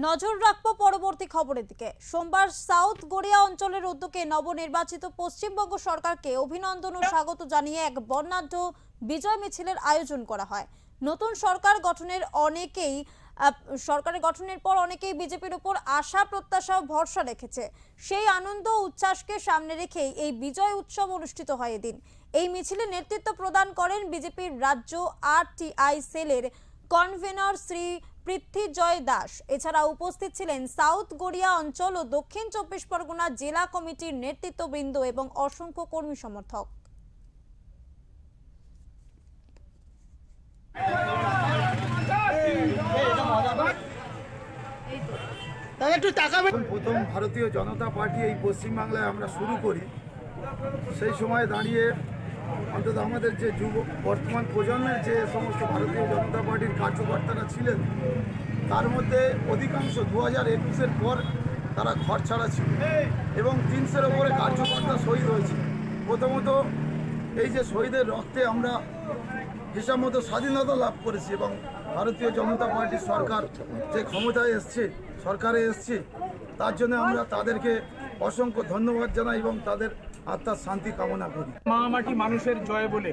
নজর রাখবো পরবর্তী খবরের দিকে। সোমবার সাউথ গড়িয়া অঞ্চলের উদ্যোগে নবনির্বাচিত পশ্চিমবঙ্গ সরকারকে অভিনন্দন ও স্বাগত জানিয়ে এক বর্ণাঢ্য বিজয় মিছিলের আয়োজন করা হয়। নতুন সরকার গঠনের পর অনেকেই বিজেপির উপর আশা প্রত্যাশা ও ভরসা রেখেছে। সেই আনন্দ ও উচ্ছ্বাসকে সামনে রেখেই এই বিজয় উৎসব অনুষ্ঠিত হয় এদিন। এই মিছিলে নেতৃত্ব প্রদান করেন বিজেপির রাজ্য আরটিআই সেলের কনভেনর শ্রী পৃথ্বীজয় দাস। এছাড়া উপস্থিত ছিলেন সাউথ গড়িয়া অঞ্চল ও দক্ষিণ 24 পরগনা জেলা কমিটির নেতৃত্ববৃন্দ এবং অসংখ্য কর্মী সমর্থক। প্রথম ভারতীয় জনতা পার্টি এই পশ্চিমবাংলায় আমরা শুরু করি, সেই সময় দাঁড়িয়ে অন্তত আমাদের যে বর্তমান প্রজন্মের যে সমস্ত ভারতীয় জনতা পার্টির কার্যকর্তারা ছিলেন, তার মধ্যে অধিকাংশ 2021-এর পর তারা ঘর ছাড়া ছিল এবং 300-এর ওপরে কার্যকর্তা শহীদ হয়েছে। প্রথমত এই যে শহীদের রক্তে আমরা হিসাব মতো স্বাধীনতা লাভ করেছি এবং ভারতীয় জনতা পার্টির সরকার যে ক্ষমতায় সরকারে এসছে, তার জন্য আমরা তাদেরকে অসংখ্য ধন্যবাদ জানাই এবং তাদের আত্মার শান্তি কামনা করি। মাটি মানুষের জয় বলে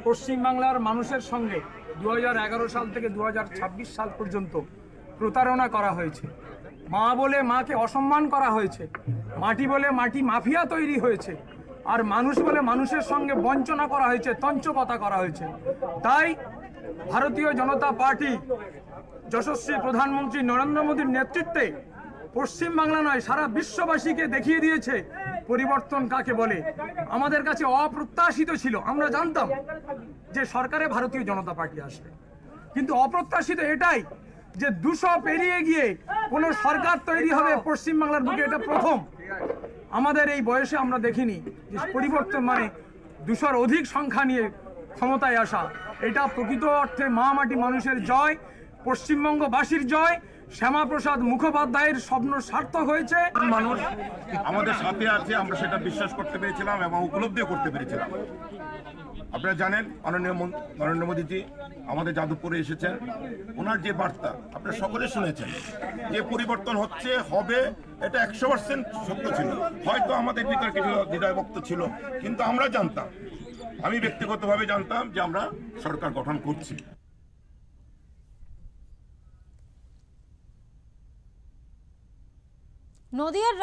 পশ্চিমবাংলার মানুষের সঙ্গে 2011 সাল থেকে 2026 সাল পর্যন্ত প্রতারণা করা হয়েছে। মা বলে মাকে অসম্মান করা হয়েছে, মাটি বলে মাটি মাফিয়া তৈরি হয়েছে, আর মানুষ বলে মানুষের সঙ্গে বঞ্চনা করা হয়েছে, তঞ্চকতা করা হয়েছে। তাই ভারতীয় জনতা পার্টি যশস্বী প্রধানমন্ত্রী নরেন্দ্র মোদীর নেতৃত্বে পশ্চিমবাংলা নয় সারা বিশ্ববাসীকে দেখিয়ে দিয়েছে পরিবর্তন কাকে বলে। আমাদের কাছে অপ্রত্যাশিত ছিল, আমরা জানতাম যে সরকারে ভারতীয় জনতা পার্টি আসবে, কিন্তু অপ্রত্যাশিত এটাই যে 200 পেরিয়ে গিয়ে কোনো সরকার তৈরি হবে পশ্চিমবাংলার বুকে, এটা প্রথম। আমাদের এই বয়সে আমরা দেখিনি যে পরিবর্তন মানে 200-র অধিক সংখ্যা নিয়ে ক্ষমতায় আসা। এটা প্রকৃত অর্থে মাটি মানুষের জয়, পশ্চিমবঙ্গবাসীর জয়। শ্যামাপ্রসাদ মুখোপাধ্যায়ের স্বপ্ন সার্থক হয়েছে। মানুষ আমাদের সাথে আছে, আমরা সেটা বিশ্বাস করতে পেরেছিলাম এবং উপলব্ধিও করতে পেরেছিলাম। আপনারা জানেন মাননীয় নরেন্দ্র মোদীজি আমাদের যাদবপুরে এসেছেন, ওনার যে বার্তা আপনারা সকলে শুনেছেন যে পরিবর্তন হবে, এটা 100% সত্য ছিল। হয়তো আমাদের ভিতরে কিছু দ্বিধাবিভক্ত ছিল, কিন্তু আমরা জানতাম, আমি ব্যক্তিগতভাবে জানতাম যে আমরা সরকার গঠন করছি। নদিয়ার